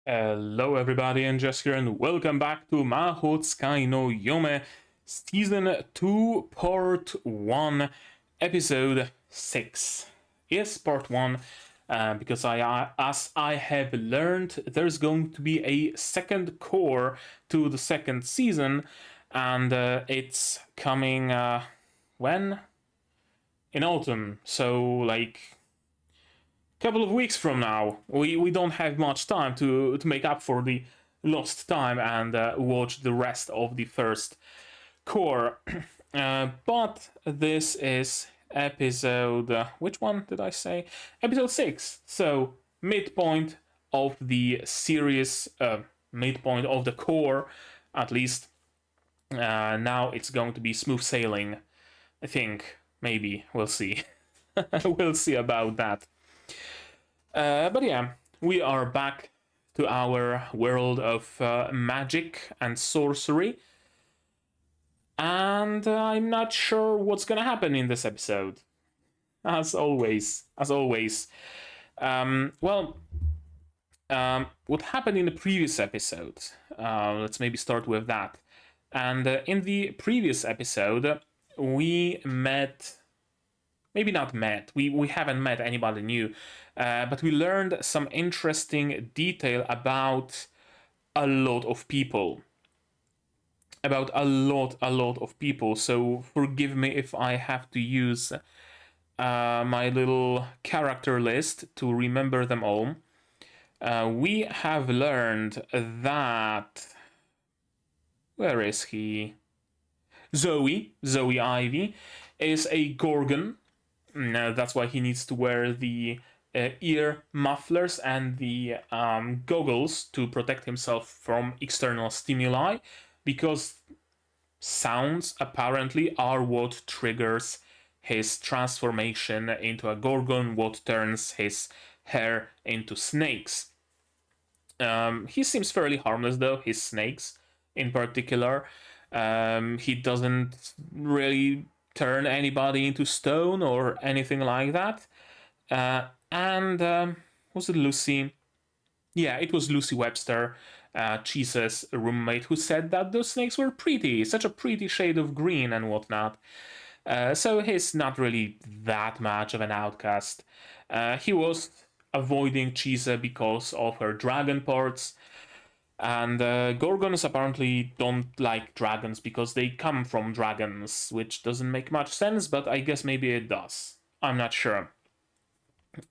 Hello everybody, and Jess here, and welcome back to Mahoutsukai no Yome, Season 2, Part 1, Episode 6. Yes, Part 1, because as I have learned, there's going to be a second core to the second season, and it's coming, when? In autumn, so like couple of weeks from now. We don't have much time to make up for the lost time and watch the rest of the first core. But this is episode... which one did I say? Episode 6. So, midpoint of the series, midpoint of the core, at least. Now it's going to be smooth sailing, I think. Maybe. We'll see. We'll see about that. But yeah, we are back to our world of magic and sorcery. And I'm not sure what's gonna happen in this episode. As always. What happened in the previous episode? Let's maybe start with that. And in the previous episode, we met... Maybe not met. We haven't met anybody new. But we learned some interesting detail about a lot of people. About a lot of people. So forgive me if I have to use my little character list to remember them all. We have learned that... Where is he? Zoe Ivy, is a Gorgon. That's why he needs to wear the ear mufflers and the goggles to protect himself from external stimuli, because sounds apparently are what triggers his transformation into a Gorgon, what turns his hair into snakes. He seems fairly harmless though, his snakes in particular. He doesn't really turn anybody into stone or anything like that. Was it Lucy? Yeah, it was Lucy Webster, Chise's roommate, who said that those snakes were pretty, such a pretty shade of green and whatnot. So he's not really that much of an outcast. He was avoiding Chise because of her dragon parts. And Gorgons apparently don't like dragons because they come from dragons, which doesn't make much sense, but I guess maybe it does. I'm not sure.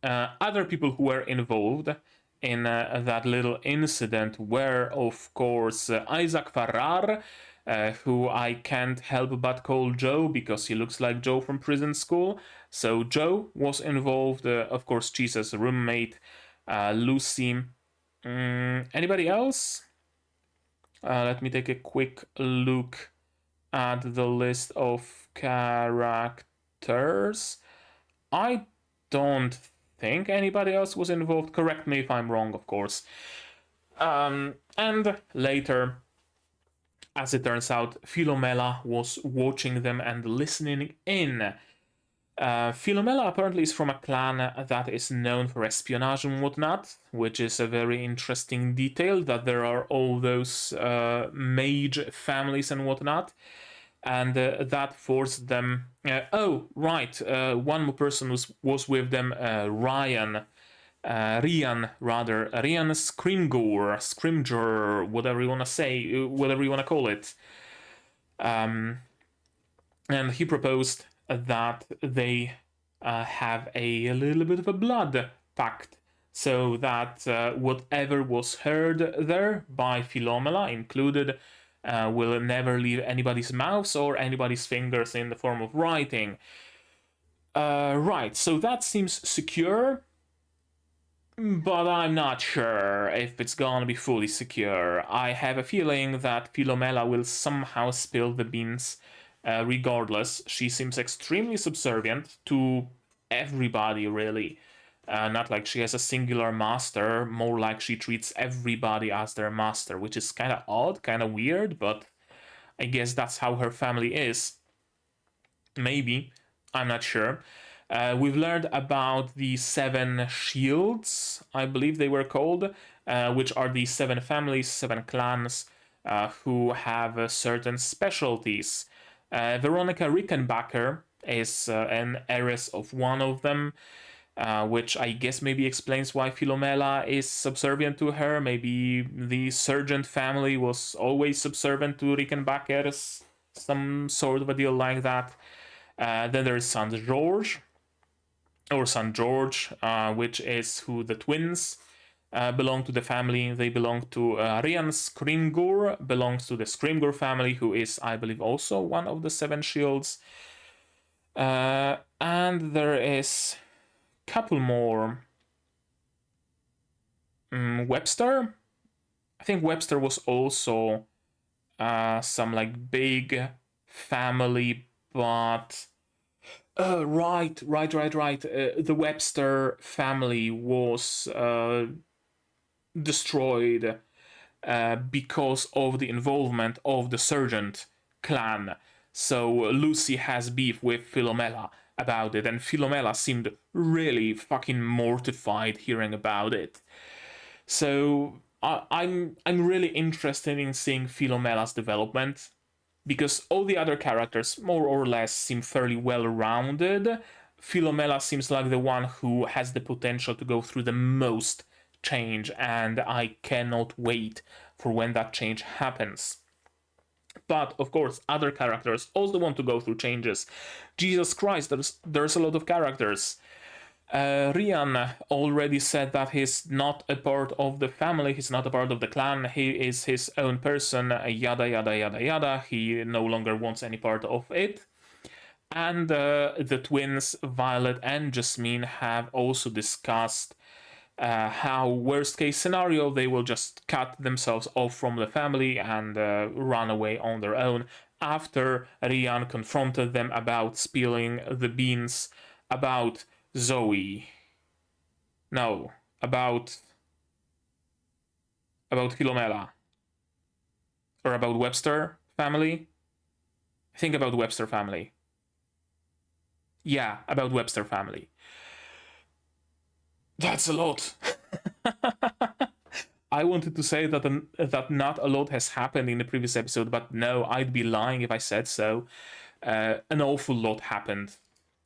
Other people who were involved in that little incident were, of course, Isaac Farrar, who I can't help but call Joe because he looks like Joe from prison school. So Joe was involved, of course, Chise's roommate, Lucy. Anybody else? Let me take a quick look at the list of characters. I don't think anybody else was involved. Correct me if I'm wrong, of course. And later, as it turns out, Philomela was watching them and listening in. Philomela apparently is from a clan that is known for espionage and whatnot, which is a very interesting detail, that there are all those mage families and whatnot, and that forced them... one more person was with them, Rian Scrimgeour, whatever you want to say, whatever you want to call it. And he proposed that they have a little bit of a blood pact, so that whatever was heard there by Philomela included will never leave anybody's mouths or anybody's fingers in the form of writing. Right, so that seems secure, but I'm not sure if it's gonna be fully secure. I have a feeling that Philomela will somehow spill the beans. Regardless, she seems extremely subservient to everybody, really. Not like she has a singular master, more like she treats everybody as their master, which is kind of odd, kind of weird, but I guess that's how her family is. Maybe, I'm not sure. We've learned about the 7 shields, I believe they were called, which are the 7 families, 7 clans who have certain specialties. Veronica Rickenbacker is an heiress of one of them, which I guess maybe explains why Philomela is subservient to her. Maybe the Sergeant family was always subservient to Rickenbackers, some sort of a deal like that. Then there's Saint George, which is who the twins belong to the family. They belong to Rian Scrimgor, belongs to the Scrimgor family, who is, I believe, also one of the 7 shields. And there is a couple more. Webster? I think Webster was also some like big family, but right. The Webster family was destroyed because of the involvement of the Sergeant clan. So Lucy has beef with Philomela about it, and Philomela seemed really fucking mortified hearing about it. So I'm really interested in seeing Philomela's development, because all the other characters more or less seem fairly well-rounded. Philomela seems like the one who has the potential to go through the most change, and I cannot wait for when that change happens. But of course, other characters also want to go through changes. Jesus Christ, there's a lot of characters. Rian already said that he's not a part of the family, he's not a part of the clan, he is his own person, yada yada yada yada. He no longer wants any part of it. And the twins, Violet and Jasmine, have also discussed how, worst case scenario, they will just cut themselves off from the family and run away on their own after Rian confronted them about spilling the beans about Zoe. No, about Philomela. Or about Webster family. I think about Webster family. Yeah, about Webster family. That's a lot. I wanted to say that not a lot has happened in the previous episode, but no, I'd be lying if I said so. An awful lot happened,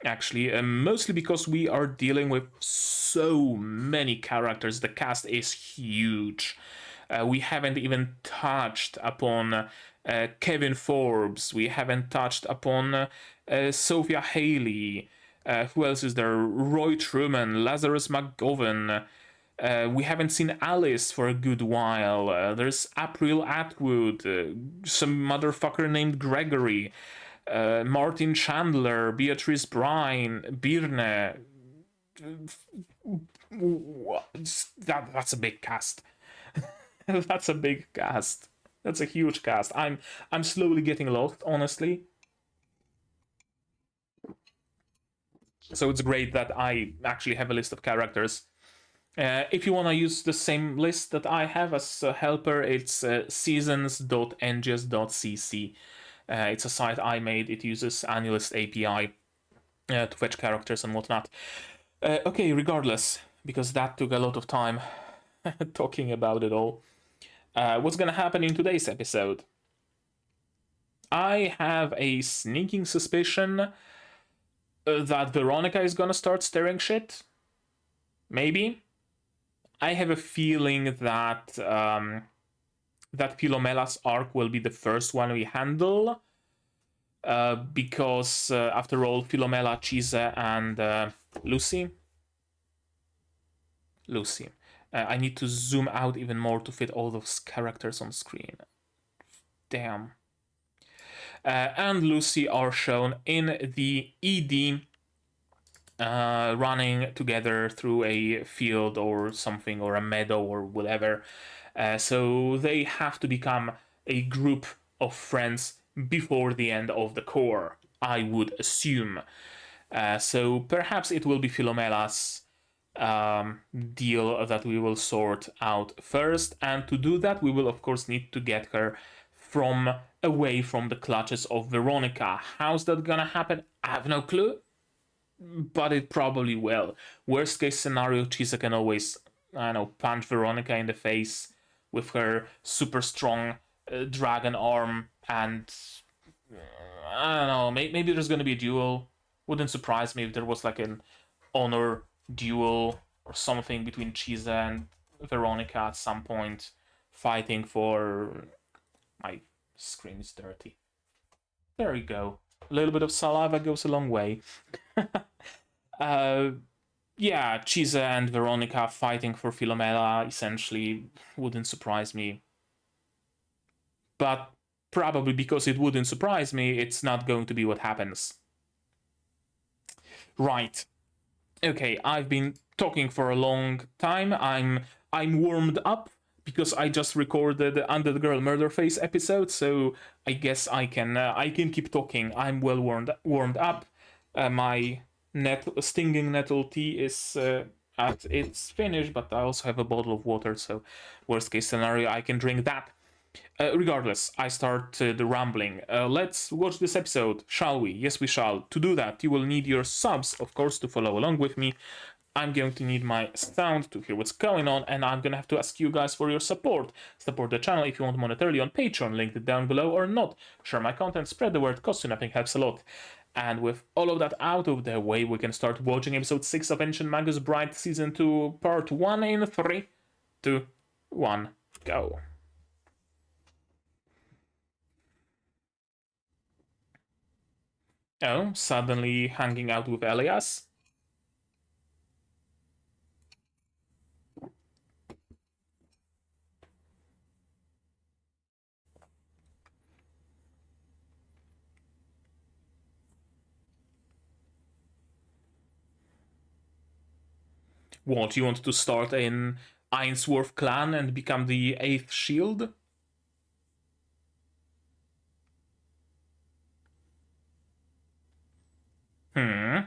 actually, mostly because we are dealing with so many characters. The cast is huge. We haven't even touched upon Kevin Forbes. We haven't touched upon Sophia Haley. Who else is there? Roy Truman, Lazarus McGovern. We haven't seen Alice for a good while. There's April Atwood, some motherfucker named Gregory, Martin Chandler, Beatrice Brine, Birne. That's a big cast. That's a big cast. That's a huge cast. I'm slowly getting lost, honestly. So it's great that I actually have a list of characters. If you want to use the same list that I have as a helper, it's seasons.ngis.cc. It's a site I made. It uses AniList API to fetch characters and whatnot. Okay, regardless, because that took a lot of time talking about it all. What's gonna happen in today's episode? I have a sneaking suspicion that Veronica is gonna start stirring shit. Maybe. I have a feeling that that Philomela's arc will be the first one we handle, because after all, Philomela, Chise, and Lucy. I need to zoom out even more to fit all those characters on screen. Damn. And Lucy are shown in the ED, running together through a field or something, or a meadow or whatever. So they have to become a group of friends before the end of the core, I would assume. So perhaps it will be Philomela's deal that we will sort out first, and to do that we will of course need to get her away from the clutches of Veronica. How's that gonna happen? I have no clue. but it probably will. Worst case scenario, Chise can always, I don't know, punch Veronica in the face with her super strong dragon arm, and I don't know, maybe there's gonna be a duel. Wouldn't surprise me if there was like an honor duel or something between Chise and Veronica at some point, fighting for. My screen is dirty. There we go. A little bit of saliva goes a long way. Yeah, Chise and Veronica fighting for Philomela essentially wouldn't surprise me. But probably because it wouldn't surprise me, it's not going to be what happens. Right. Okay, I've been talking for a long time. I'm warmed up because I just recorded Under the Girl Murder Face episode, so I guess I can keep talking. I'm well warmed up. My stinging nettle tea is at its finish, but I also have a bottle of water, so worst case scenario, I can drink that. Regardless, I start the rambling. Let's watch this episode, shall we? Yes, we shall. To do that, you will need your subs, of course, to follow along with me. I'm going to need my sound to hear what's going on, and I'm gonna have to ask you guys for your support. Support the channel if you want monetarily on Patreon, linked down below, or not. Share my content, spread the word, costs you nothing, helps a lot. And with all of that out of the way, we can start watching episode 6 of Ancient Magus Bride Season 2, Part 1 in 3, 2, 1, go. Oh, suddenly hanging out with Elias? What, you want to start in Ainsworth clan and become the 8th shield? Hmm.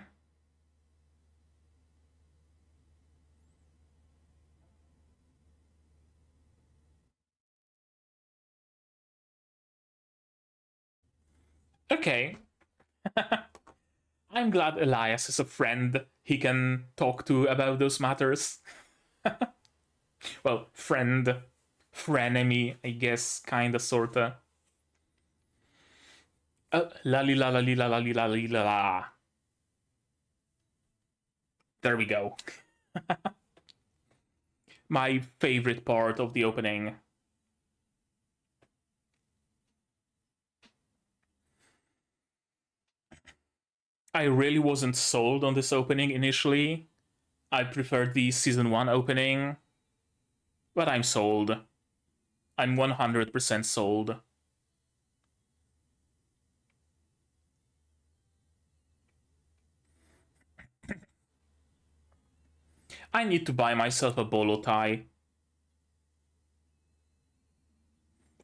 Okay. I'm glad Elias is a friend he can talk to about those matters. Well, friend, frenemy, I guess, kinda, sorta. La li la la li la la li la li la la. There we go. My favorite part of the opening. I really wasn't sold on this opening initially. I preferred the season 1 opening, but I'm sold. I'm 100% sold. I need to buy myself a bolo tie.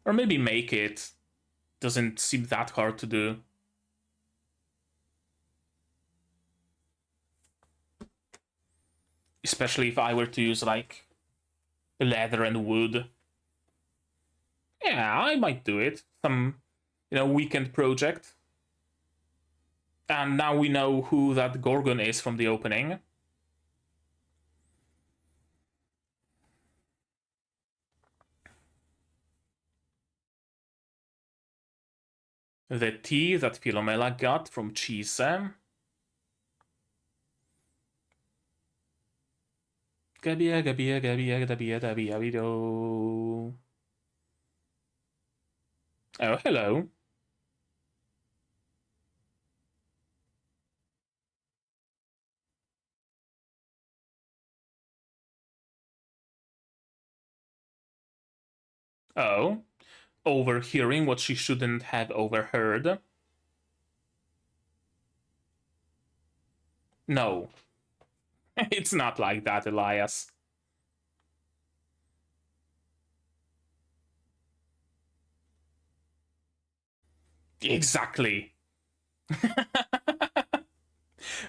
Or maybe make it. Doesn't seem that hard to do. Especially if I were to use, like, leather and wood. Yeah, I might do it. Some, weekend project. And now we know who that Gorgon is from the opening. The tea that Philomela got from Chise. Gabia, Gabia, Gabia, Gabia, Gabia, Gabia. Oh, hello. Oh, overhearing what she shouldn't have overheard. No, it's not like that, Elias. Exactly.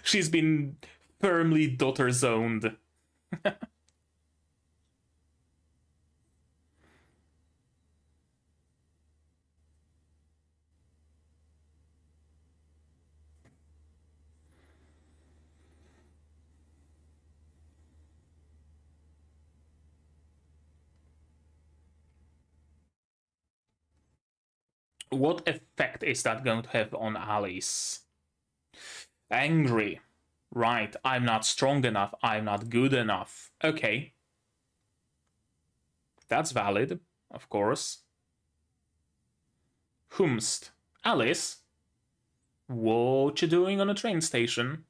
She's been firmly daughter zoned. What effect is that going to have on Alice? Angry. Right, I'm not strong enough, I'm not good enough. Okay. That's valid, of course. Whomst. Alice? What you doing on a train station?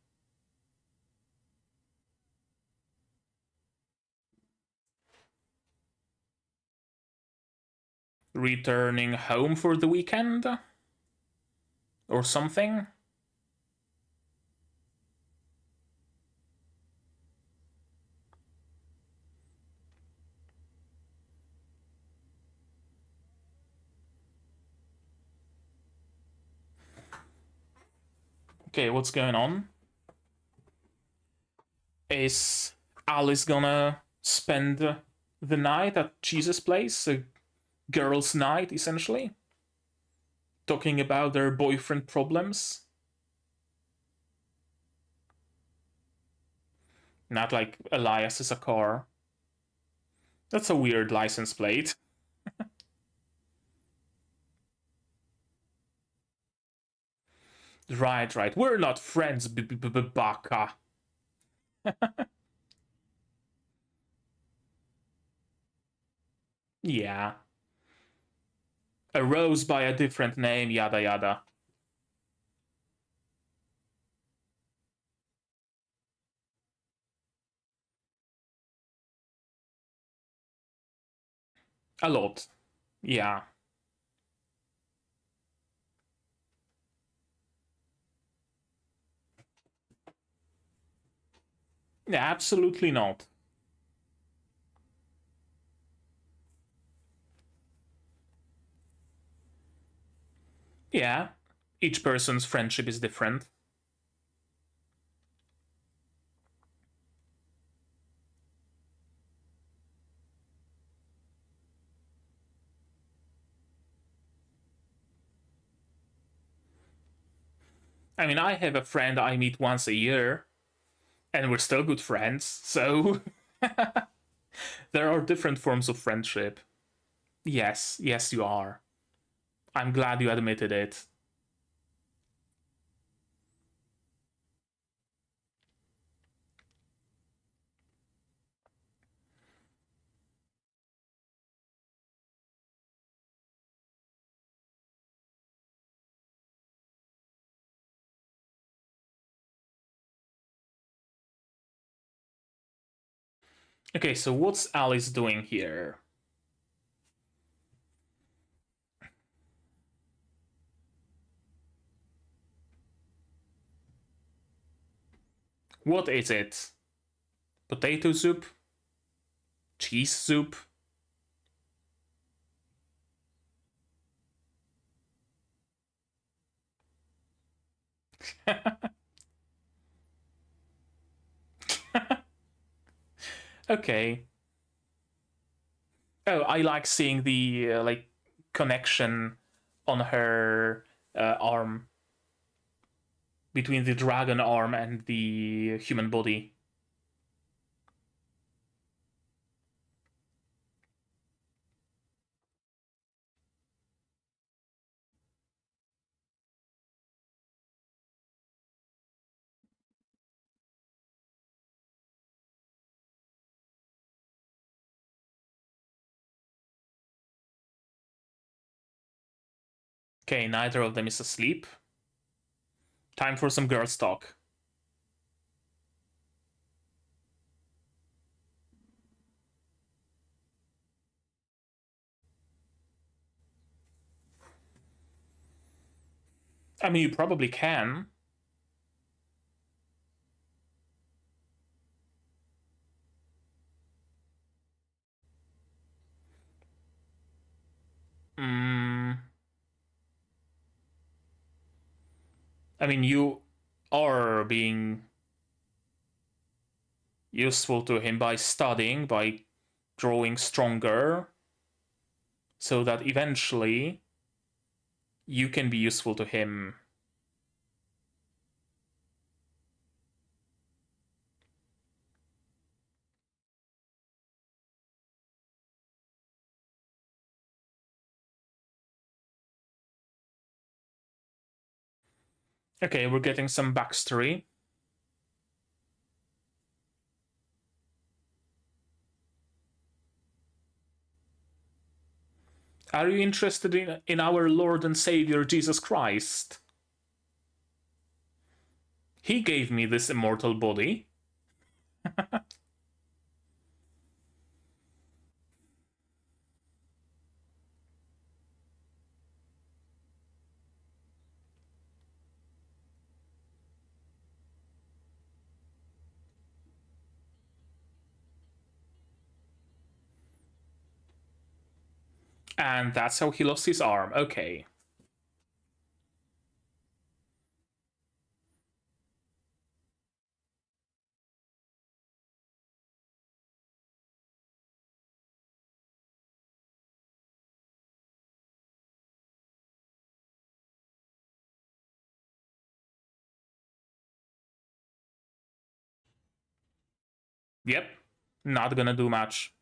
Returning home for the weekend? Or something? Okay, what's going on? Is Alice gonna spend the night at Chise's place? A girls' night, essentially? Talking about their boyfriend problems? Not like Elias is a car. That's a weird license plate. Right. We're not friends, baka. Yeah. A rose by a different name, yada yada. A lot. Yeah. Yeah, absolutely not. Yeah. Each person's friendship is different. I mean, I have a friend I meet once a year, and we're still good friends, so there are different forms of friendship. Yes, you are. I'm glad you admitted it. Okay, so what's Alice doing here? What is it? Potato soup? Cheese soup? Okay. Oh, I like seeing the like connection on her arm between the dragon arm and the human body. Okay, neither of them is asleep. Time for some girls talk. I mean, you probably can. Mm, I mean, you are being useful to him by studying, by growing stronger, so that eventually you can be useful to him. Okay, we're getting some backstory. Are you interested in our Lord and Savior Jesus Christ? He gave me this immortal body. And that's how he lost his arm. Okay. Yep. Not gonna do much.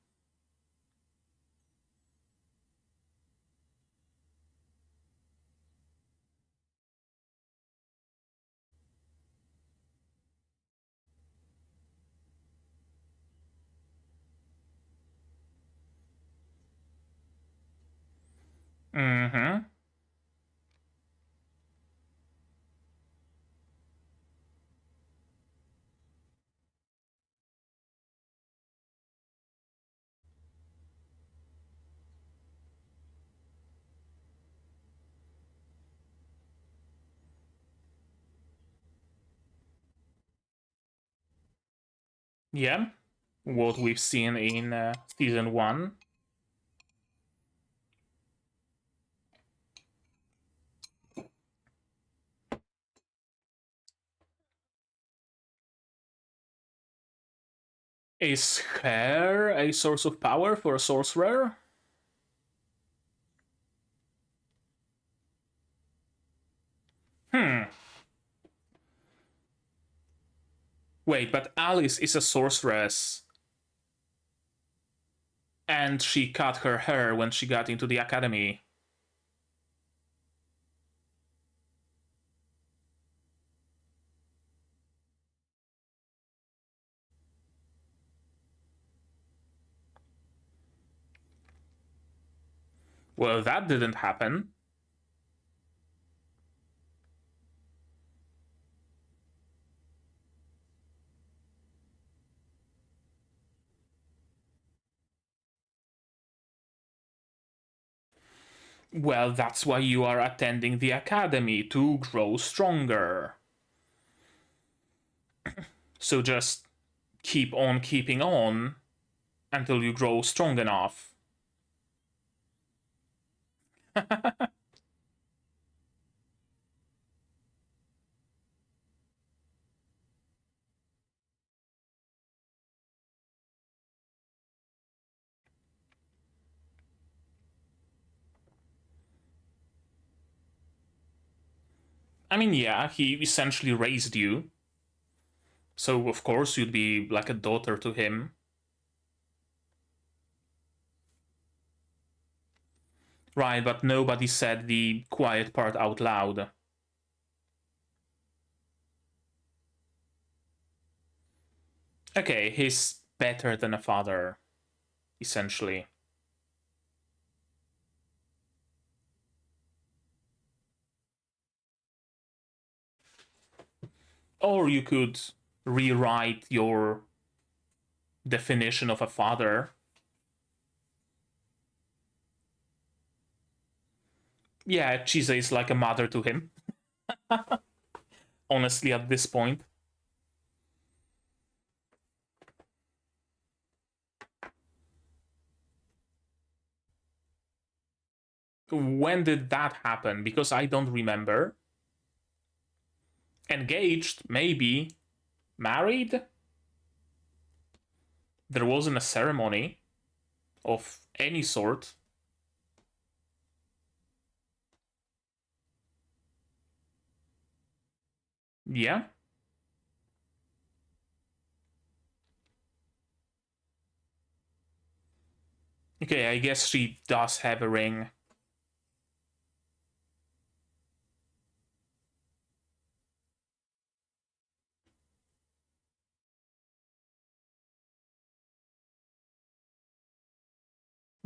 Mm-hmm. Yeah. What we've seen in season 1. Is hair a source of power for a sorcerer? Wait, but Alice is a sorceress. And she cut her hair when she got into the academy. Well, that didn't happen. Well, that's why you are attending the academy, to grow stronger. So just keep on keeping on until you grow strong enough. I mean, yeah, he essentially raised you. So, of course, you'd be like a daughter to him. Right, but nobody said the quiet part out loud. Okay, he's better than a father, essentially. Or you could rewrite your definition of a father. Yeah, Chise is like a mother to him. Honestly, at this point. When did that happen? Because I don't remember. Engaged, maybe. Married? There wasn't a ceremony of any sort. Yeah. Okay, I guess she does have a ring.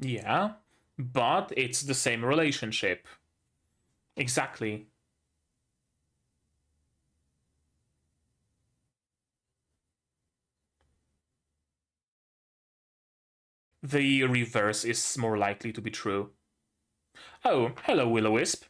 Yeah, but it's the same relationship. Exactly. The reverse is more likely to be true. Oh, hello, Will-O-Wisp.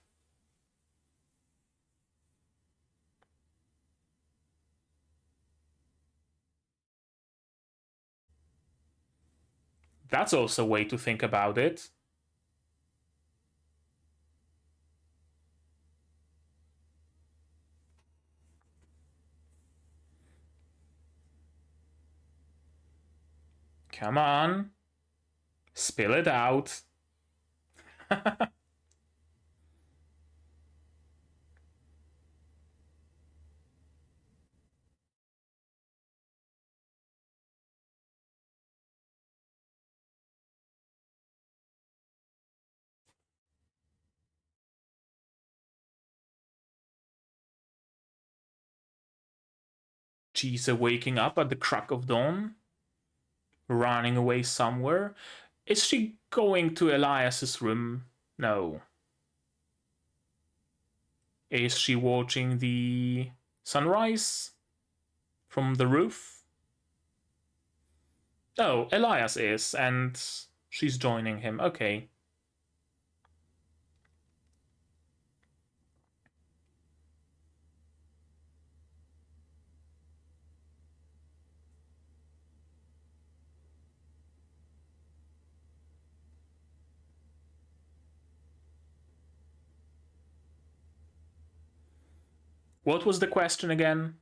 That's also a way to think about it. Come on. Spill it out. Chise waking up at the crack of dawn, running away somewhere. Is she going to Elias's room? No. Is she watching the sunrise from the roof? Oh, Elias is, and she's joining him. Okay. What was the question again?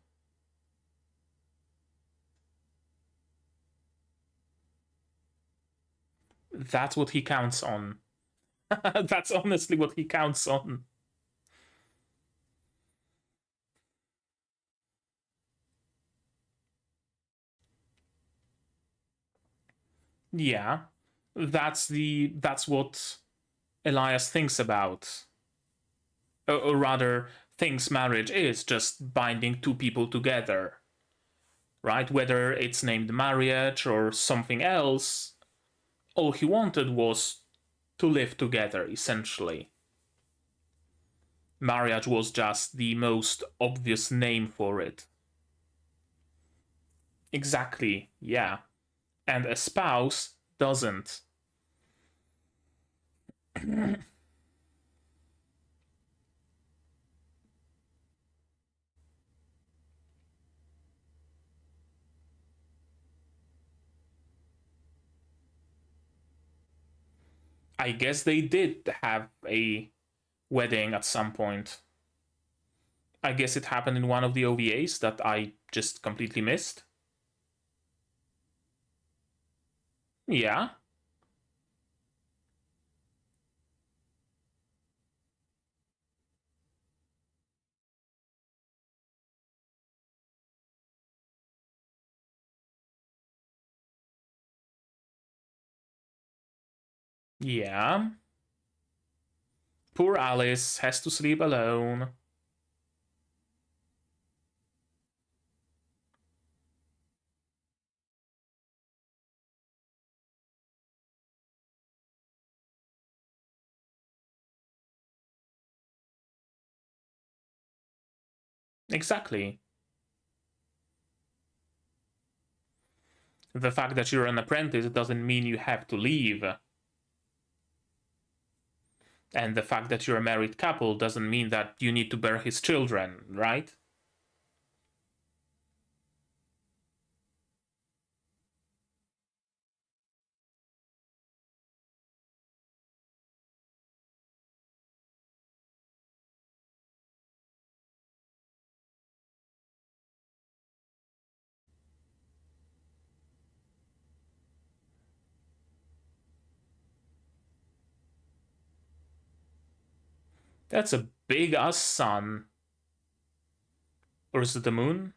That's what he counts on. That's honestly what he counts on. Yeah. That's what Elias thinks about. Or rather, thinks marriage is just binding two people together. Right? Whether it's named marriage or something else, all he wanted was to live together, essentially. Marriage was just the most obvious name for it. Exactly, yeah. And a spouse doesn't. I guess they did have a wedding at some point. I guess it happened in one of the OVAs that I just completely missed. Yeah. Yeah. Poor Alice has to sleep alone. Exactly. The fact that you're an apprentice doesn't mean you have to leave. And the fact that you're a married couple doesn't mean that you need to bear his children, right? That's a big ass sun. Or is it the moon?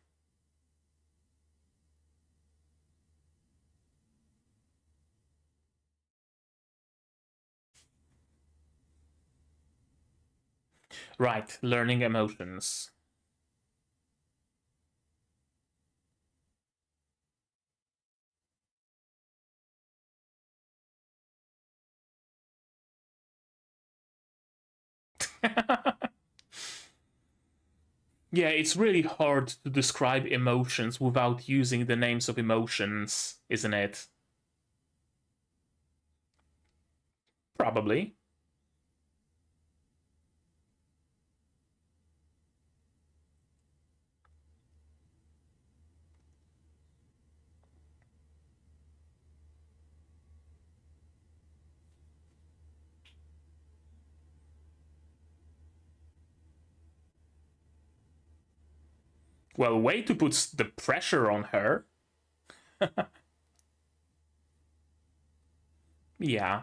Right, learning emotions. Yeah, it's really hard to describe emotions without using the names of emotions, isn't it? Probably. Well, way to put the pressure on her. Yeah.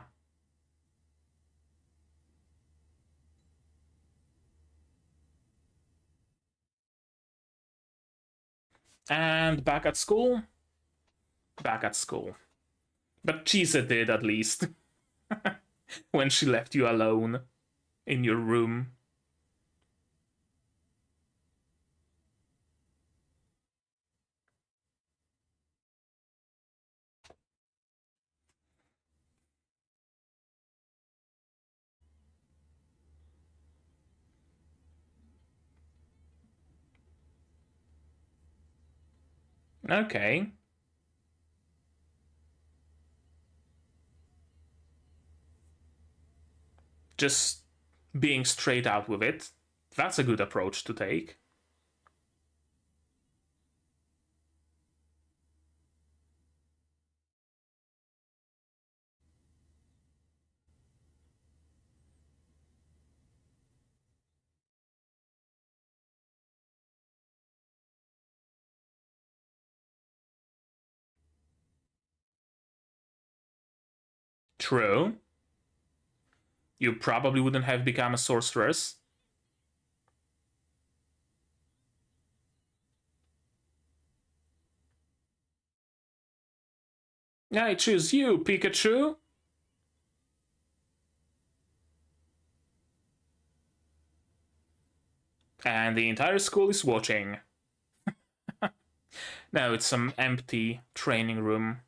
And back at school? Back at school. But Chise did, at least. When she left you alone in your room. Okay. Just being straight out with it. That's a good approach to take. True. You probably wouldn't have become a sorceress. I choose you, Pikachu. And the entire school is watching. Now it's some empty training room.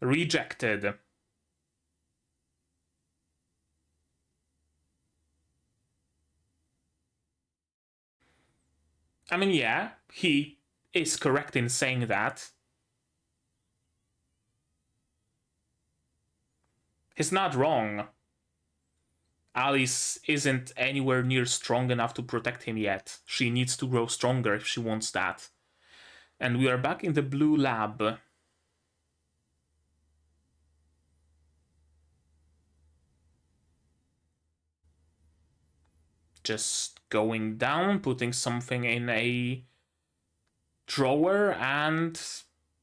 Rejected. I mean, yeah, he is correct in saying that. He's not wrong. Alice isn't anywhere near strong enough to protect him yet. She needs to grow stronger if she wants that. And we are back in the blue lab. Just going down, putting something in a drawer and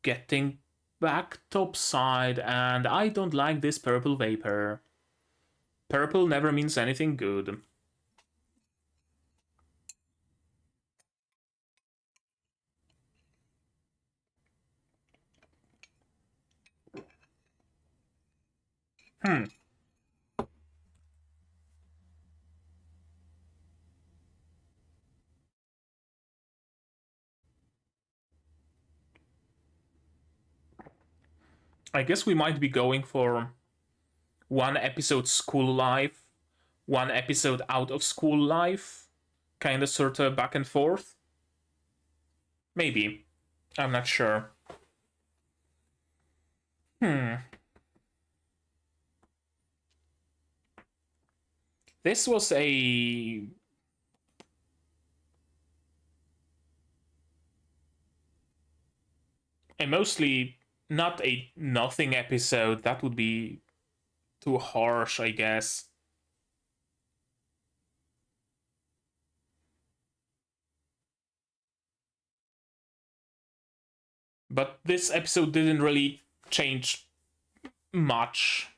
getting back topside. And I don't like this purple vapor. Purple never means anything good. I guess we might be going for one episode school life, one episode out of school life, kind of sort of back and forth. Maybe. I'm not sure. This was a mostly not a nothing episode. That would be too harsh, I guess. But this episode didn't really change much.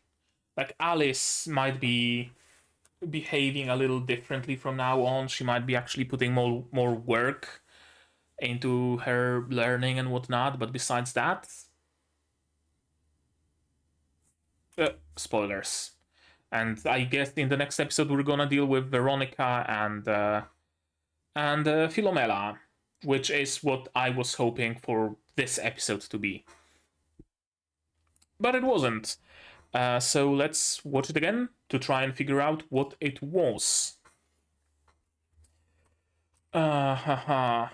Like, Alice might be behaving a little differently from now on. She might be actually putting more work into her learning and whatnot. But besides that, spoilers. And I guess in the next episode we're gonna deal with Veronica and Philomela, which is what I was hoping for this episode to be. But it wasn't. So let's watch it again to try and figure out what it was. Haha.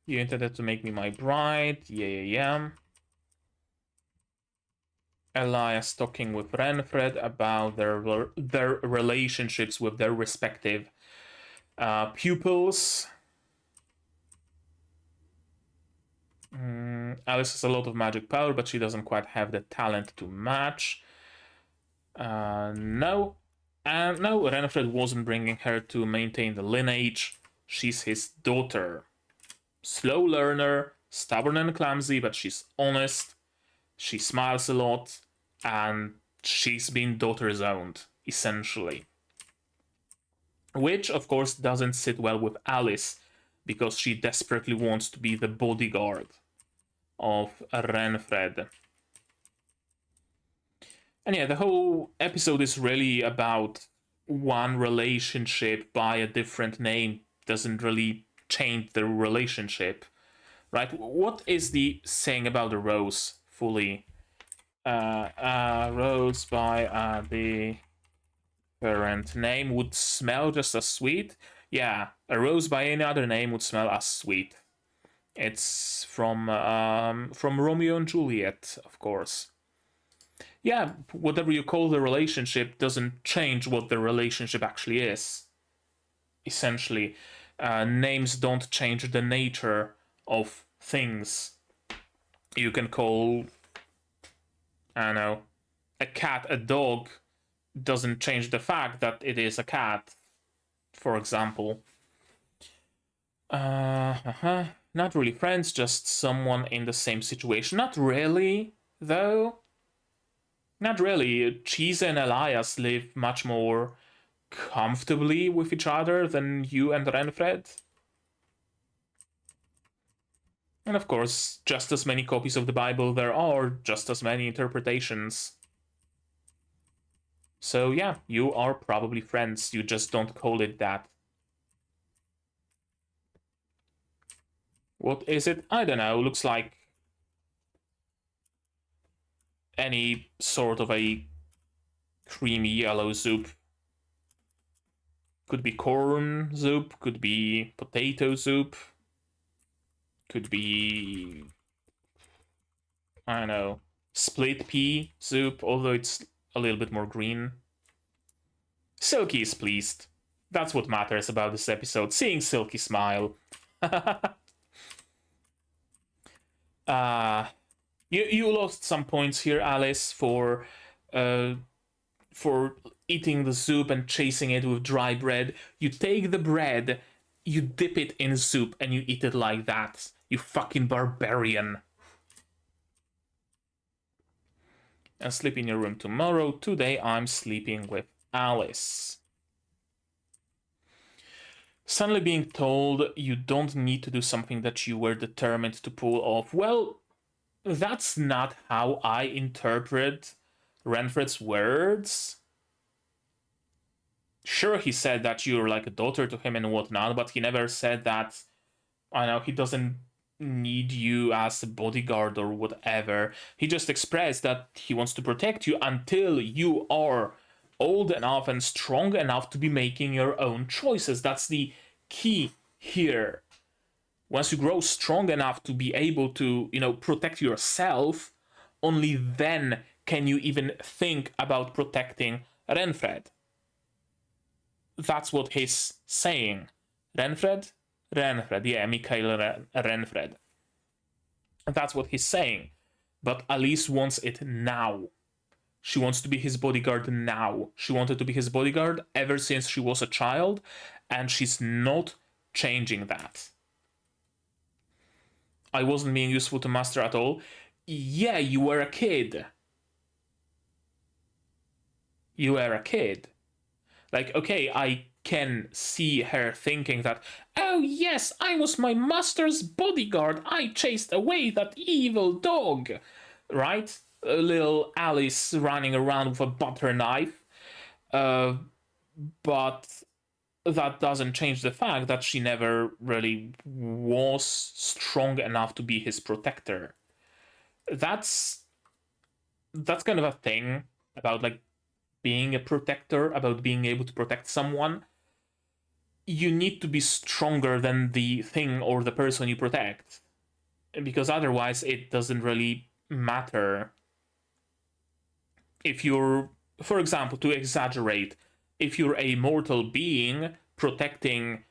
You intended to make me my bride. Yeah. Elias talking with Renfred about their relationships with their respective pupils. Alice has a lot of magic power, but she doesn't quite have the talent to match. No. And no, Renfred wasn't bringing her to maintain the lineage. She's his daughter. Slow learner, stubborn and clumsy, but she's honest. She smiles a lot, and she's been daughter's owned, essentially. Which, of course, doesn't sit well with Alice, because she desperately wants to be the bodyguard of Renfred. And yeah, the whole episode is really about one relationship by a different name. Doesn't really change the relationship, right? What is the saying about the rose fully? Rose by the different name would smell just as sweet. Yeah, a rose by any other name would smell as sweet. It's from Romeo and Juliet, of course. Yeah, whatever you call the relationship doesn't change what the relationship actually is. Essentially, names don't change the nature of things. You can call, I don't know, a cat a dog, doesn't change the fact that it is a cat, for example. Not really friends, just someone in the same situation. Not really, though. Not really. Chise and Elias live much more comfortably with each other than you and Renfred. And of course, just as many copies of the Bible there are, just as many interpretations. So yeah, you are probably friends, you just don't call it that. What is it? I don't know, looks like any sort of a creamy yellow soup. Could be corn soup, could be potato soup, could be, I don't know, split pea soup, although it's a little bit more green. Silky is pleased. That's what matters about this episode, seeing Silky smile. You lost some points here, Alice, for eating the soup and chasing it with dry bread. You take the bread, you dip it in soup, and you eat it like that. You fucking barbarian. And sleep in your room tomorrow. Today I'm sleeping with Alice. Suddenly being told you don't need to do something that you were determined to pull off. Well, that's not how I interpret Renfred's words. Sure, he said that you're like a daughter to him and whatnot, but he never said that, I know, he doesn't need you as a bodyguard or whatever. He just expressed that he wants to protect you until you are old enough and strong enough to be making your own choices. That's the key here. Once you grow strong enough to be able to, protect yourself, only then can you even think about protecting Renfred. That's what he's saying. Renfred, yeah, Mikhail Renfred. That's what he's saying. But Alice wants it now. She wants to be his bodyguard now. She wanted to be his bodyguard ever since she was a child, and she's not changing that. I wasn't being useful to Master at all. Yeah, you were a kid. You were a kid. Like, okay, I can see her thinking that, oh yes, I was my master's bodyguard, I chased away that evil dog, right? A little Alice running around with a butter knife. But that doesn't change the fact that she never really was strong enough to be his protector. That's kind of a thing about like being a protector, about being able to protect someone. You need to be stronger than the thing or the person you protect, because otherwise it doesn't really matter. If you're, for example, to exaggerate, if you're a mortal being protecting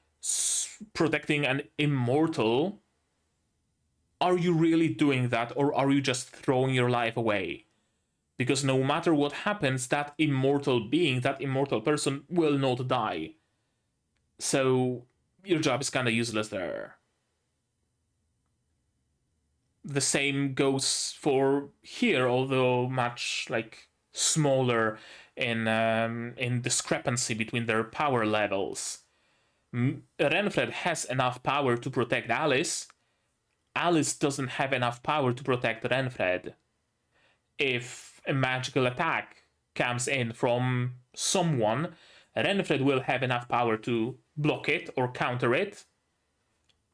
an immortal, are you really doing that, or are you just throwing your life away? Because no matter what happens, that immortal being, that immortal person will not die. So your job is kind of useless there. The same goes for here, although much like smaller in discrepancy between their power levels. Renfred has enough power to protect Alice. Alice doesn't have enough power to protect Renfred. If a magical attack comes in from someone, Renfred will have enough power to block it or counter it,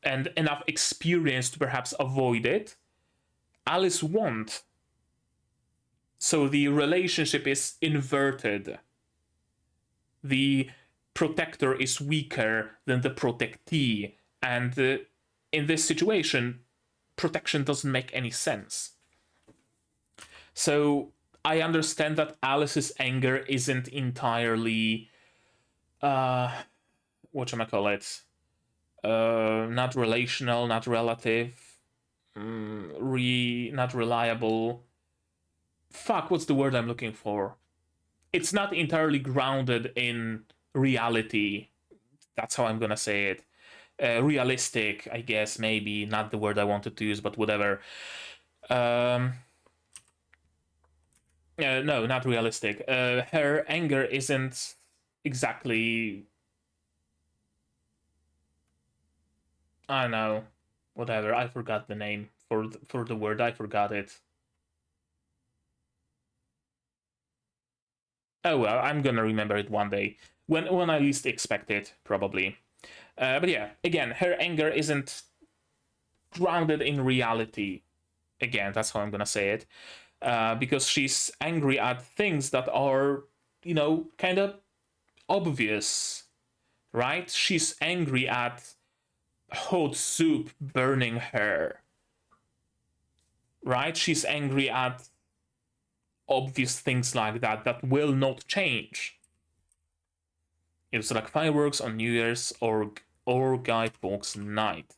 and enough experience to perhaps avoid it. Alice won't. So the relationship is inverted. The protector is weaker than the protectee, and in this situation, protection doesn't make any sense. So I understand that Alice's anger isn't entirely, whatchamacallit, not relational, not relative, not reliable. Fuck, what's the word I'm looking for? It's not entirely grounded in reality. That's how I'm gonna say it. Realistic, I guess, maybe. Not the word I wanted to use, but whatever. No, not realistic. Her anger isn't exactly... I don't know. Whatever, I forgot the name for the word. I forgot it. Oh well, I'm gonna remember it one day. When I least expect it, probably. But yeah, again, her anger isn't grounded in reality. Again, that's how I'm gonna say it. Because she's angry at things that are, kind of obvious, right? She's angry at hot soup burning her, right? She's angry at obvious things like that will not change. It was like fireworks on New Year's or Guy Fawkes night.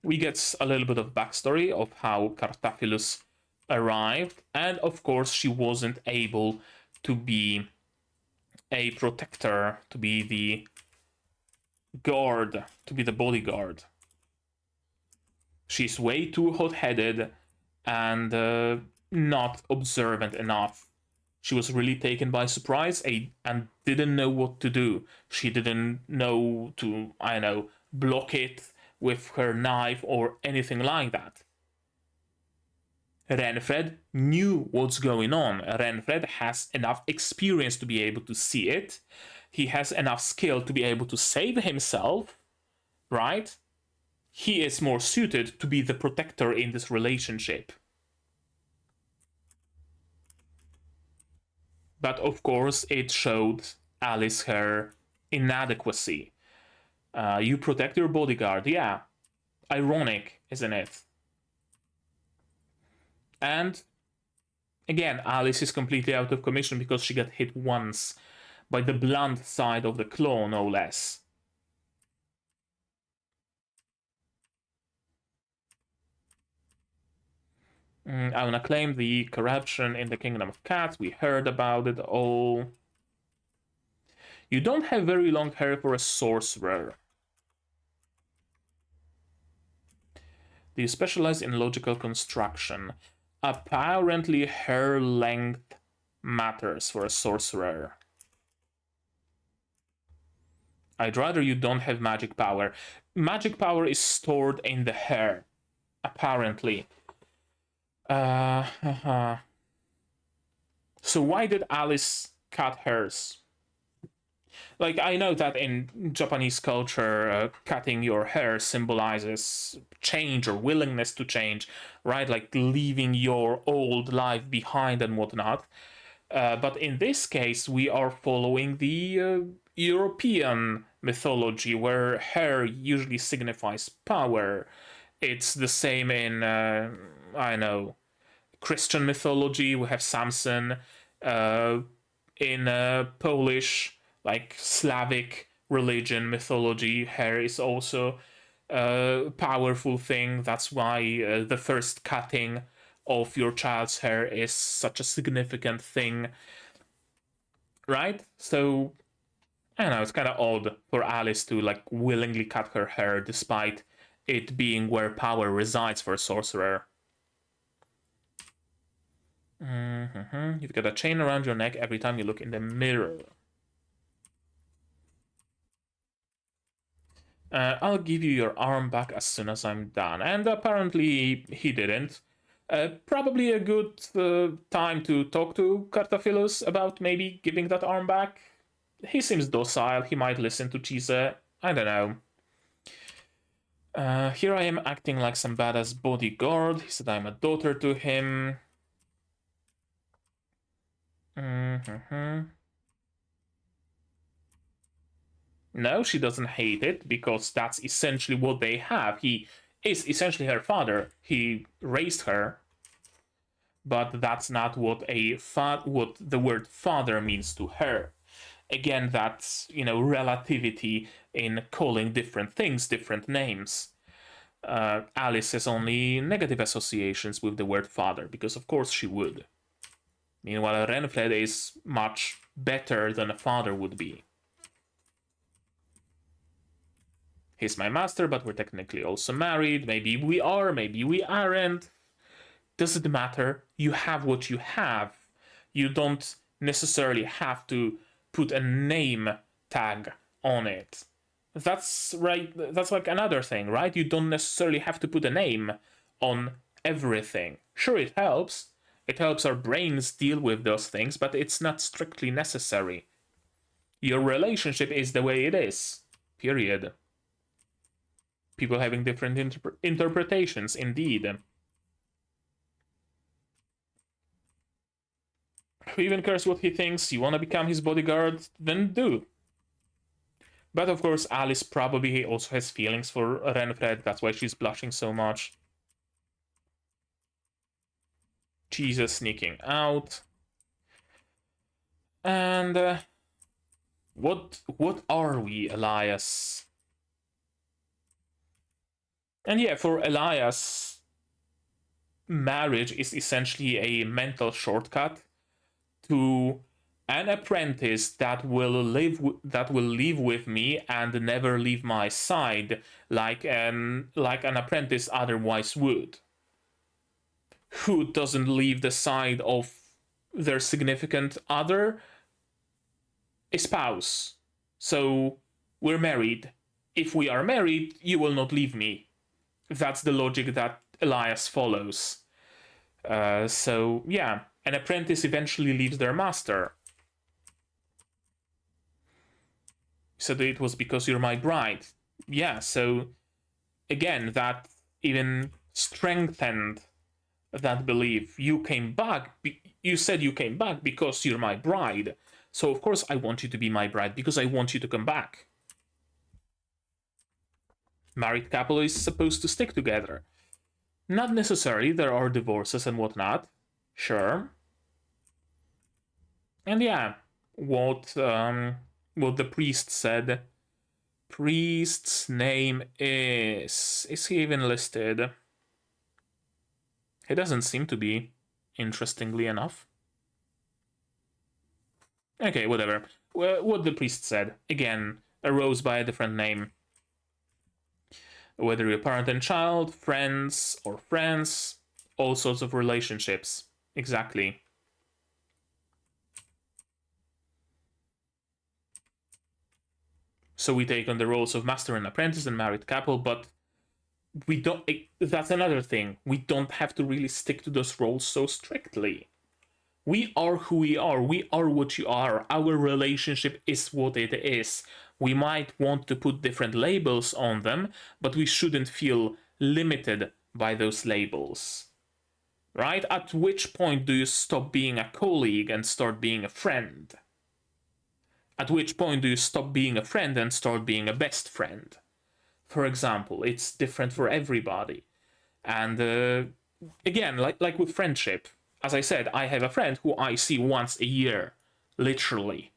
We get a little bit of backstory of how Cartaphilus arrived, and of course she wasn't able to be a protector, to be the guard, to be the bodyguard. She's way too hot-headed and not observant enough. She was really taken by surprise and didn't know what to do. She didn't know to, I don't know, block it with her knife or anything like that. Renfred knew what's going on. Renfred has enough experience to be able to see it. He has enough skill to be able to save himself, right? He is more suited to be the protector in this relationship. But of course, it showed Alice her inadequacy. You protect your bodyguard, yeah. Ironic, isn't it? And again, Alice is completely out of commission because she got hit once by the blunt side of the claw, no less. I wanna claim the corruption in the Kingdom of Cats. We heard about it all. You don't have very long hair for a sorcerer. Do you specialize in logical construction? Apparently, hair length matters for a sorcerer. I'd rather you don't have magic power. Magic power is stored in the hair, apparently. So why did Alice cut hers? Like, I know that in Japanese culture, cutting your hair symbolizes change or willingness to change, right? Like leaving your old life behind and whatnot. But in this case, we are following the European mythology, where hair usually signifies power. It's the same in, I know, Christian mythology. We have Samson. In Polish, like Slavic religion mythology, hair is also a powerful thing. That's why the first cutting of your child's hair is such a significant thing, right? So I don't know, it's kind of odd for Alice to like willingly cut her hair despite it being where power resides for a sorcerer. You've got a chain around your neck every time you look in the mirror. I'll give you your arm back as soon as I'm done. And apparently he didn't. Probably a good time to talk to Cartaphilus about maybe giving that arm back. He seems docile. He might listen to Chise. I don't know. Here I am acting like some badass bodyguard. He said I'm a daughter to him. No, she doesn't hate it, because that's essentially what they have. He is essentially her father. He raised her. But that's not what what the word father means to her. Again, that's, relativity in calling different things different names. Alice has only negative associations with the word father, because of course she would. Meanwhile, Renfred is much better than a father would be. He's my master, but we're technically also married. Maybe we are, maybe we aren't. Doesn't matter. You have what you have. You don't necessarily have to put a name tag on it. That's right. That's like another thing, right? You don't necessarily have to put a name on everything. Sure, it helps. It helps our brains deal with those things, but it's not strictly necessary. Your relationship is the way it is. Period. People having different interpretations, indeed. Who even cares what he thinks? You want to become his bodyguard? Then do. But of course, Alice probably also has feelings for Renfred. That's why she's blushing so much. Chise sneaking out. And what are we, Elias? And yeah, for Elias, marriage is essentially a mental shortcut to an apprentice that will live with me and never leave my side, like an apprentice otherwise would, who doesn't leave the side of their significant other, a spouse. So we're married. If we are married, you will not leave me. That's the logic that Elias follows. So yeah, an apprentice eventually leaves their master. So it was because you're my bride. Yeah, so again, that even strengthened that belief. You came back, you said you came back because you're my bride. So of course I want you to be my bride, because I want you to come back. Married couple is supposed to stick together. Not necessarily, there are divorces and whatnot. Sure. And yeah, what the priest said. Priest's name is he even listed? He doesn't seem to be, interestingly enough. Okay, whatever. What the priest said, again, arose by a different name. Whether you're parent and child, friends or friends, all sorts of relationships. Exactly. So we take on the roles of master and apprentice and married couple, but we don't. That's another thing. We don't have to really stick to those roles so strictly. We are who we are. We are what you are. Our relationship is what it is. We might want to put different labels on them, but we shouldn't feel limited by those labels. Right? At which point do you stop being a colleague and start being a friend? At which point do you stop being a friend and start being a best friend? For example, it's different for everybody. And again, like with friendship, as I said, I have a friend who I see once a year, literally.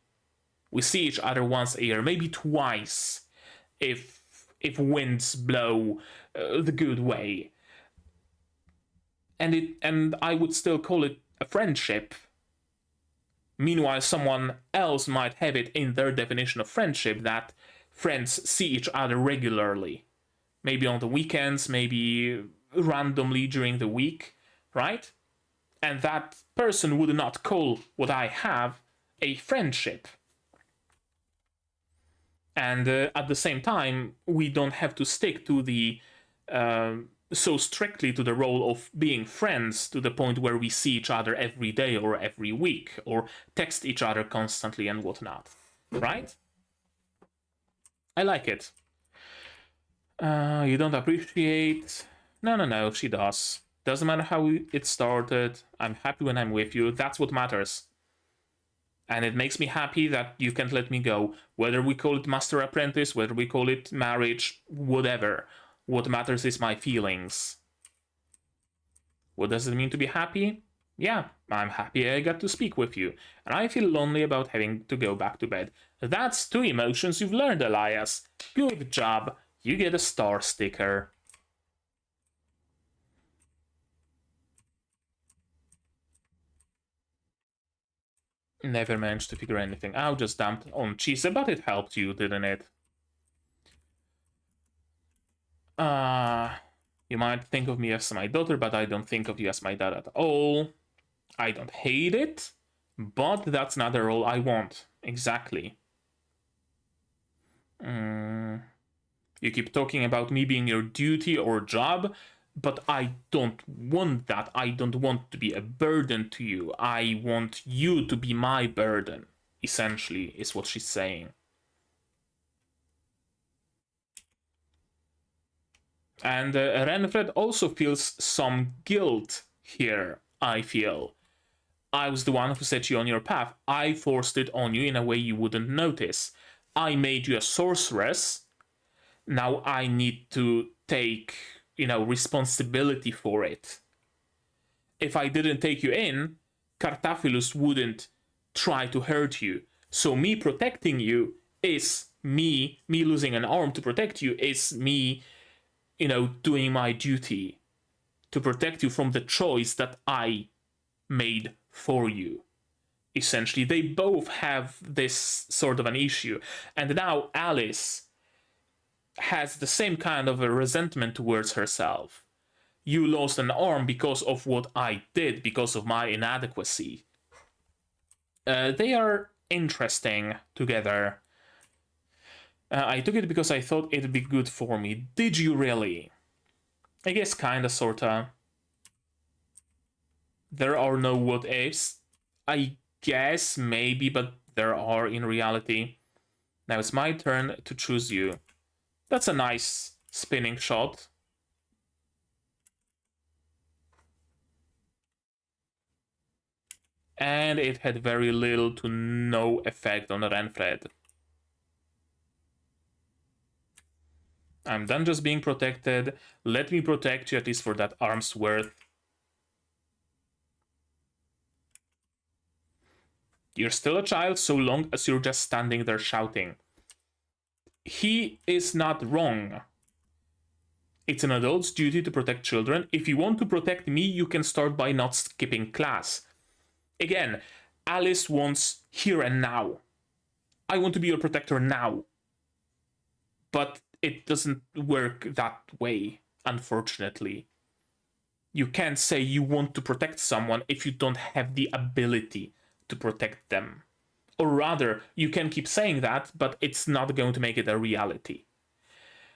We see each other once a year, maybe twice, if winds blow the good way. And I would still call it a friendship. Meanwhile, someone else might have it in their definition of friendship that friends see each other regularly. Maybe on the weekends, maybe randomly during the week, right? And that person would not call what I have a friendship. And at the same time, we don't have to stick to the so strictly to the role of being friends to the point where we see each other every day or every week or text each other constantly and whatnot, right? I like it. You don't appreciate... No, she does. Doesn't matter how it started. I'm happy when I'm with you. That's what matters. And it makes me happy that you can't let me go. Whether we call it master apprentice, whether we call it marriage, whatever. What matters is my feelings. What does it mean to be happy? Yeah, I'm happy I got to speak with you. And I feel lonely about having to go back to bed. That's 2 emotions you've learned, Elias. Good job. You get a star sticker. Never managed to figure anything out, just dumped on Chise, but it helped you, didn't it? You might think of me as my daughter, but I don't think of you as my dad at all. I don't hate it, but that's not the role I want. Exactly. You keep talking about me being your duty or job, but I don't want that. I don't want to be a burden to you. I want you to be my burden, essentially, is what she's saying. And Renfred also feels some guilt here, I feel. I was the one who set you on your path. I forced it on you in a way you wouldn't notice. I made you a sorceress. Now I need to take, responsibility for it. If I didn't take you in, Cartaphilus wouldn't try to hurt you. So me protecting you is me losing an arm to protect you is me, doing my duty to protect you from the choice that I made for you. Essentially, they both have this sort of an issue. And now Alice has the same kind of a resentment towards herself. You lost an arm because of what I did, because of my inadequacy. They are interesting together. I took it because I thought it'd be good for me. Did you really? I guess kinda, sorta. There are no what ifs. I guess, maybe, but there are in reality. Now it's my turn to choose you. That's a nice spinning shot. And it had very little to no effect on Renfred. I'm done just being protected. Let me protect you, at least for that arm's worth. You're still a child so long as you're just standing there shouting. He is not wrong. It's an adult's duty to protect children. If you want to protect me, you can start by not skipping class. Again, Alice wants here and now. I want to be your protector now. But it doesn't work that way, unfortunately. You can't say you want to protect someone if you don't have the ability to protect them. Or rather, you can keep saying that, but it's not going to make it a reality.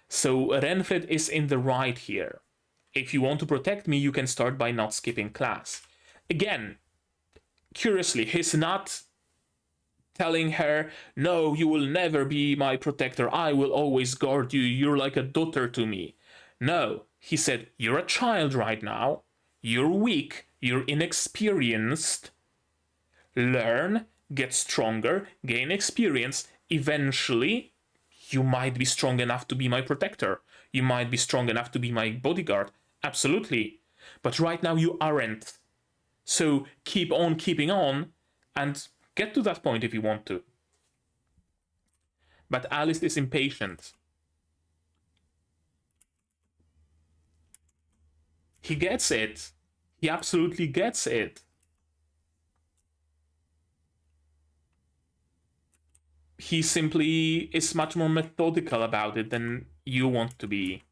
So Renfred is in the right here. If you want to protect me, you can start by not skipping class. Again, curiously, he's not telling her, no, you will never be my protector, I will always guard you, you're like a daughter to me. No, he said, you're a child right now, you're weak, you're inexperienced, learn, get stronger, gain experience, eventually you might be strong enough to be my protector, you might be strong enough to be my bodyguard, absolutely, but right now you aren't. So keep on keeping on and get to that point if you want to. But Alice is impatient. He gets it. He absolutely gets it. He simply is much more methodical about it than you want to be.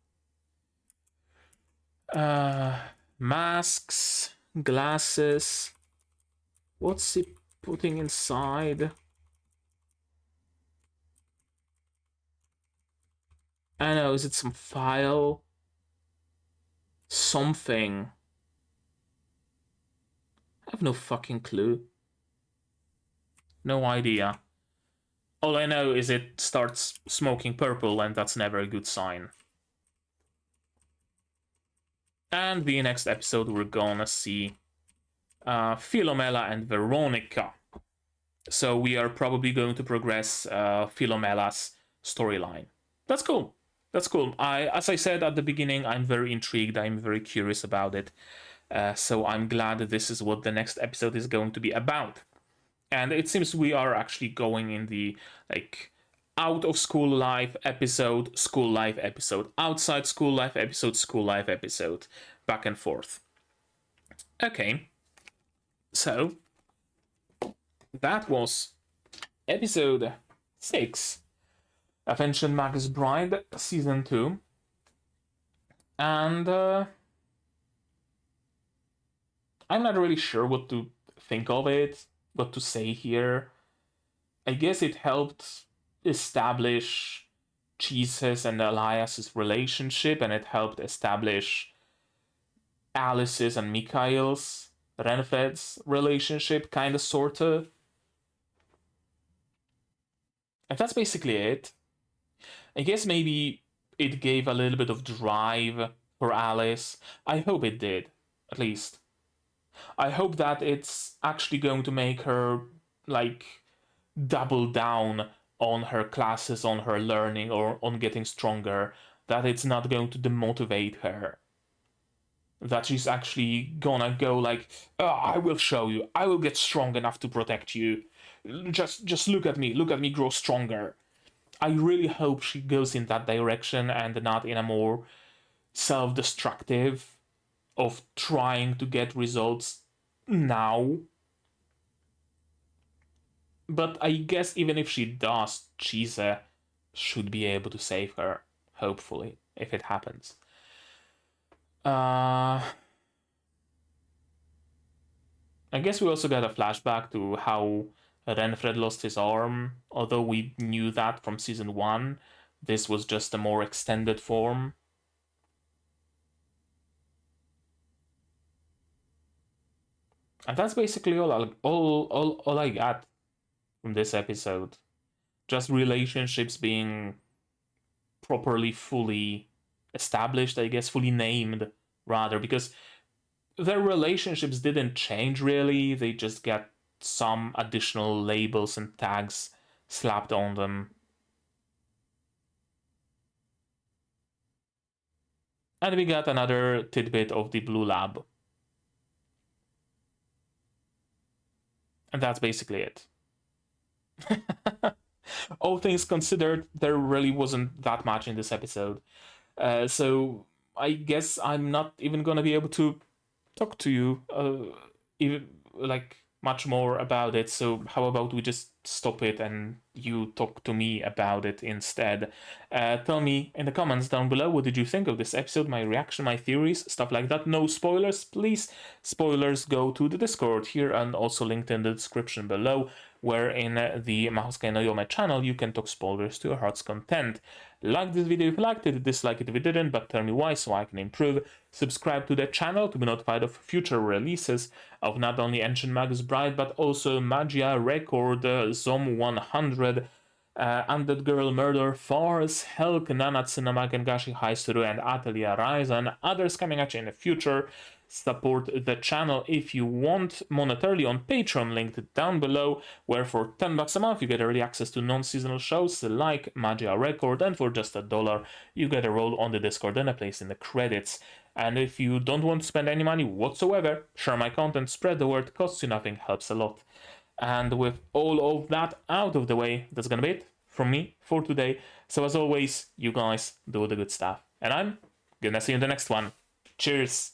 Masks, glasses. What's he putting inside? I don't know, is it some file? Something. I have no fucking clue. No idea. All I know is it starts smoking purple, and that's never a good sign. And the next episode we're gonna see Philomela and Veronica. So we are probably going to progress Philomela's storyline. That's cool. That's cool. As I said at the beginning, I'm very intrigued. I'm very curious about it. So I'm glad that this is what the next episode is going to be about. And it seems we are actually going in the like out of school life episode, school life episode, outside school life episode, school life episode, back and forth. Okay. So that was episode 6 of Ancient Magus Bride, season 2. And I'm not really sure what to think of it, what to say here. I guess it helped establish Chise's and Elias's relationship, and it helped establish Alice's and Mikhail's, Renfred's relationship, kinda, sorta. And that's basically it. I guess maybe it gave a little bit of drive for Alice. I hope it did, at least. I hope that it's actually going to make her, like, double down on her classes, on her learning, or on getting stronger. That it's not going to demotivate her. That she's actually gonna go like, oh, I will show you. I will get strong enough to protect you. Just look at me grow stronger. I really hope she goes in that direction and not in a more self-destructive of trying to get results now. But I guess even if she does, Chise should be able to save her, hopefully, if it happens. I guess we also got a flashback to how Renfred lost his arm, although we knew that from season 1. This was just a more extended form. And that's basically all I got from this episode. Just relationships being properly fully established, I guess, fully named, rather, because their relationships didn't change really, they just get some additional labels and tags slapped on them. And we got another tidbit of the Blue Lab. And that's basically it. All things considered, there really wasn't that much in this episode. So I guess I'm not even gonna be able to talk to you even like much more about it. So how about we just stop it and you talk to me about it instead. Tell me in the comments down below, what did you think of this episode, my reaction, my theories, stuff like that. No spoilers, please. Spoilers, go to the Discord here and also linked in the description below, where in the Mahoutsukai no Yome channel you can talk spoilers to your heart's content. Like this video if you liked it, dislike it if you didn't, but tell me why so I can improve. Subscribe to the channel to be notified of future releases of not only Ancient Magus Bride, but also Magia Record, Zom 100, Undead Girl Murder, Farce, Helk, Nanatsu no Magengashi Haisuru, and Atelier Rise, and others coming at you in the future. Support the channel if you want monetarily on Patreon, linked down below, where for $10 a month you get early access to non-seasonal shows like Magia Record, and for just $1 you get a role on the Discord and a place in the credits. And if you don't want to spend any money whatsoever, share my content, spread the word, costs you nothing, helps a lot. And with all of that out of the way, that's gonna be it from me for today. So as always, you guys do the good stuff, and I'm gonna see you in the next one. Cheers!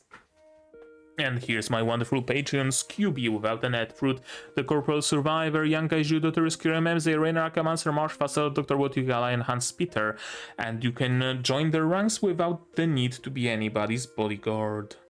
And here's my wonderful Patreons: QB without the net, Fruit, the Corporal Survivor, Yankai Judo, Kira Memze, Rainer Akamancer, Marsh Fassel, Dr. Wotigala, and Hans Peter. And you can join their ranks without the need to be anybody's bodyguard.